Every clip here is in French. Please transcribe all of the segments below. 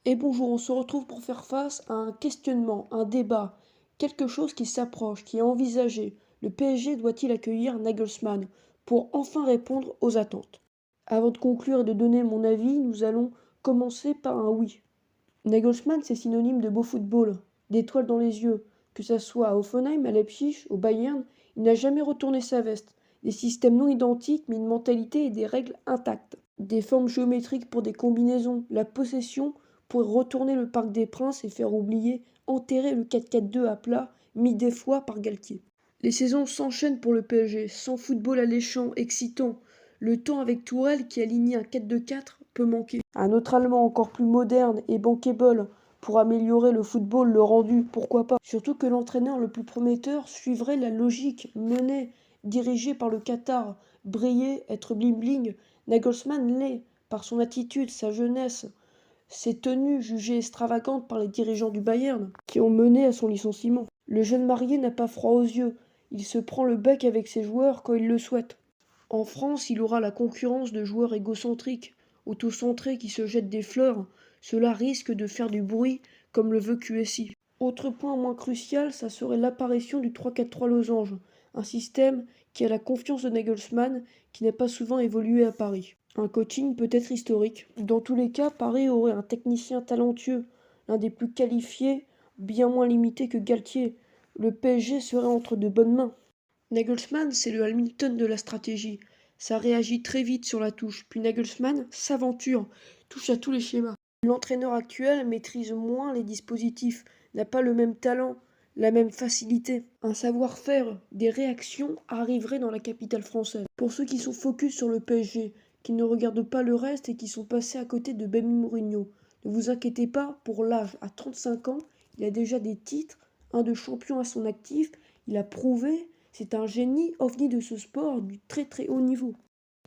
Et bonjour, on se retrouve pour faire face à un questionnement, un débat, quelque chose qui s'approche, qui est envisagé. Le PSG doit-il accueillir Nagelsmann pour enfin répondre aux attentes? Avant de conclure et de donner mon avis, nous allons commencer par un oui. Nagelsmann, c'est synonyme de beau football, d'étoiles dans les yeux. Que ça soit à Hoffenheim, à Leipzig, au Bayern, il n'a jamais retourné sa veste. Des systèmes non identiques, mais une mentalité et des règles intactes. Des formes géométriques pour des combinaisons, la possession pour retourner le Parc des Princes et faire oublier, enterrer le 4-4-2 à plat, mis des fois par Galtier. Les saisons s'enchaînent pour le PSG, sans football alléchant, excitant. Le temps avec Tourelle qui alignait un 4-2-4 peut manquer. Un autre Allemand encore plus moderne et bankable pour améliorer le football, le rendu, pourquoi pas. Surtout que l'entraîneur le plus prometteur suivrait la logique menée, dirigée par le Qatar, briller, être bling-bling. Nagelsmann l'est, par son attitude, sa jeunesse, ses tenues jugées extravagantes par les dirigeants du Bayern, qui ont mené à son licenciement. Le jeune marié n'a pas froid aux yeux, il se prend le bec avec ses joueurs quand il le souhaite. En France, il aura la concurrence de joueurs égocentriques, autocentrés qui se jettent des fleurs. Cela risque de faire du bruit, comme le veut QSI. Autre point moins crucial, ça serait l'apparition du 3-4-3 losange, un système qui a la confiance de Nagelsmann, qui n'a pas souvent évolué à Paris. Un coaching peut-être historique. Dans tous les cas, Paris aurait un technicien talentueux, l'un des plus qualifiés, bien moins limité que Galtier. Le PSG serait entre de bonnes mains. Nagelsmann, c'est le Hamilton de la stratégie. Ça réagit très vite sur la touche, puis Nagelsmann s'aventure, touche à tous les schémas. L'entraîneur actuel maîtrise moins les dispositifs, n'a pas le même talent, la même facilité. Un savoir-faire, des réactions arriveraient dans la capitale française. Pour ceux qui sont focus sur le PSG, qui ne regardent pas le reste et qui sont passés à côté de Baby Mourinho, ne vous inquiétez pas, pour l'âge, à 35 ans, il a déjà des titres, un de champion à son actif, il a prouvé, c'est un génie ovni de ce sport du très très haut niveau.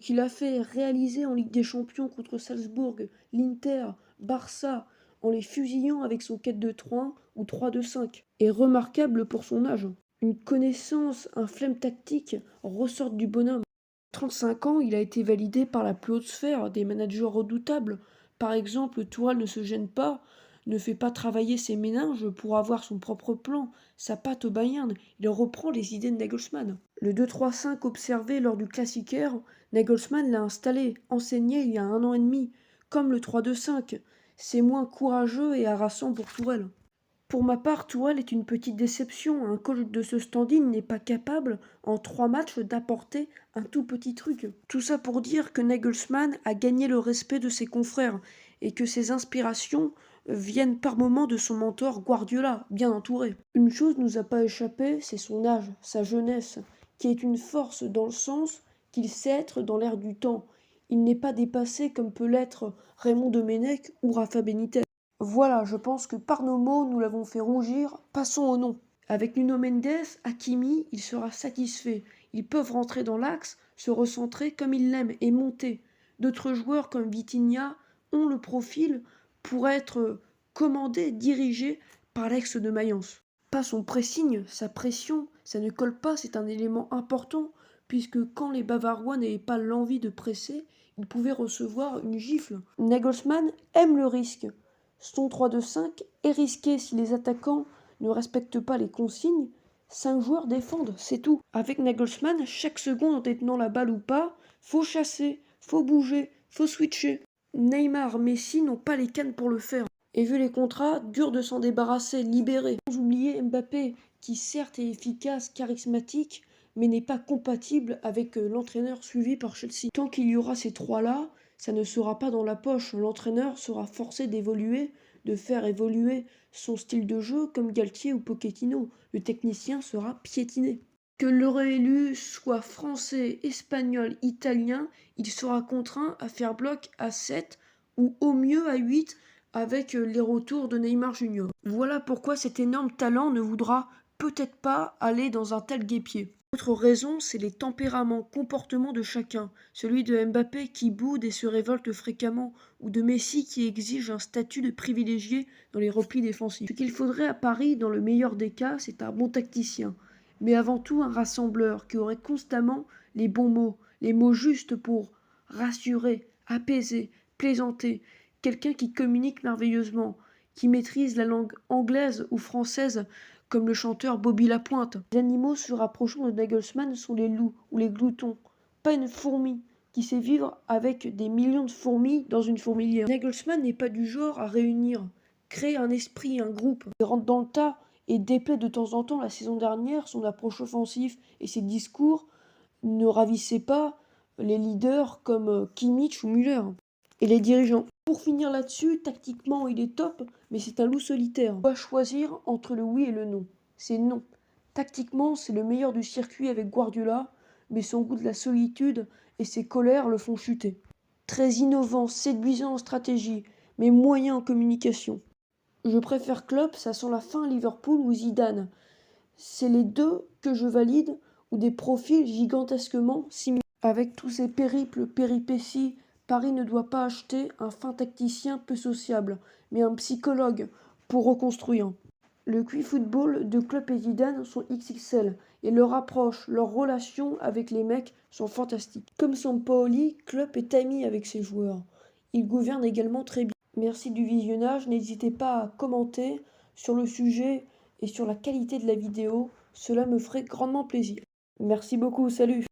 Qu'il a fait réaliser en Ligue des Champions contre Salzbourg, l'Inter, Barça, en les fusillant avec son 4-2-3-1 ou 3-2-5, est remarquable pour son âge. Une connaissance, un flemme tactique ressortent du bonhomme. 35 ans, il a été validé par la plus haute sphère, des managers redoutables. Par exemple, Tourelle ne se gêne pas, ne fait pas travailler ses méninges pour avoir son propre plan, sa patte au Bayern. Il reprend les idées de Nagelsmann. Le 2-3-5 observé lors du Classiquer, Nagelsmann l'a installé, enseigné il y a 1 an et demi, comme le 3-2-5. C'est moins courageux et harassant pour Tourelle. Pour ma part, Tourelle est une petite déception. Un coach de ce standing n'est pas capable, en 3 matchs, d'apporter un tout petit truc. Tout ça pour dire que Nagelsmann a gagné le respect de ses confrères et que ses inspirations viennent par moments de son mentor Guardiola, bien entouré. Une chose nous a pas échappé, c'est son âge, sa jeunesse, qui est une force dans le sens qu'il sait être dans l'air du temps. Il n'est pas dépassé comme peut l'être Raymond Domenech ou Rafa Benitez. Voilà, je pense que par nos mots, nous l'avons fait rougir. Passons au nom. Avec Nuno Mendes, Hakimi, il sera satisfait. Ils peuvent rentrer dans l'axe, se recentrer comme ils l'aiment et monter. D'autres joueurs comme Vitinha ont le profil pour être commandés, dirigés par l'ex de Mayence. Pas son pressing, sa pression, ça ne colle pas, c'est un élément important, puisque quand les Bavarois n'avaient pas l'envie de presser, ils pouvaient recevoir une gifle. Nagelsmann aime le risque. Son 3-2-5 est risqué si les attaquants ne respectent pas les consignes. 5 joueurs défendent, c'est tout. Avec Nagelsmann, chaque seconde en détenant la balle ou pas, faut chasser, faut bouger, faut switcher. Neymar, Messi n'ont pas les cannes pour le faire. Et vu les contrats, dur de s'en débarrasser, libérer. Sans oublier Mbappé, qui certes est efficace, charismatique, mais n'est pas compatible avec l'entraîneur suivi par Chelsea. Tant qu'il y aura ces trois-là, ça ne sera pas dans la poche. L'entraîneur sera forcé d'évoluer, de faire évoluer son style de jeu comme Galtier ou Pochettino. Le technicien sera piétiné. Que le réélu soit français, espagnol, italien, il sera contraint à faire bloc à 7 ou au mieux à 8 avec les retours de Neymar Junior. Voilà pourquoi cet énorme talent ne voudra peut-être pas aller dans un tel guêpier. Autre raison, c'est les tempéraments, comportements de chacun. Celui de Mbappé qui boude et se révolte fréquemment, ou de Messi qui exige un statut de privilégié dans les replis défensifs. Ce qu'il faudrait à Paris, dans le meilleur des cas, c'est un bon tacticien, mais avant tout un rassembleur qui aurait constamment les bons mots, les mots justes pour rassurer, apaiser, plaisanter, quelqu'un qui communique merveilleusement, qui maîtrise la langue anglaise ou française, comme le chanteur Bobby Lapointe. Les animaux se rapprochant de Nagelsmann sont les loups ou les gloutons, pas une fourmi qui sait vivre avec des millions de fourmis dans une fourmilière. Nagelsmann n'est pas du genre à réunir, créer un esprit, un groupe. Il rentre dans le tas et déplaît de temps en temps. La saison dernière, son approche offensive et ses discours ne ravissaient pas les leaders comme Kimmich ou Müller et les dirigeants. Pour finir là-dessus, tactiquement il est top, mais c'est un loup solitaire. Il doit choisir entre le oui et le non. C'est non. Tactiquement, c'est le meilleur du circuit avec Guardiola, mais son goût de la solitude et ses colères le font chuter. Très innovant, séduisant en stratégie, mais moyen en communication. Je préfère Klopp, ça sent la fin à Liverpool ou Zidane. C'est les deux que je valide, ou des profils gigantesquement similaires. Avec tous ces péripéties, Paris ne doit pas acheter un fin tacticien peu sociable, mais un psychologue pour reconstruire. Le QI football de Klopp et Zidane sont XXL et leur approche, leurs relations avec les mecs sont fantastiques. Comme Sampaoli, Klopp est ami avec ses joueurs. Il gouverne également très bien. Merci du visionnage, n'hésitez pas à commenter sur le sujet et sur la qualité de la vidéo, cela me ferait grandement plaisir. Merci beaucoup, salut!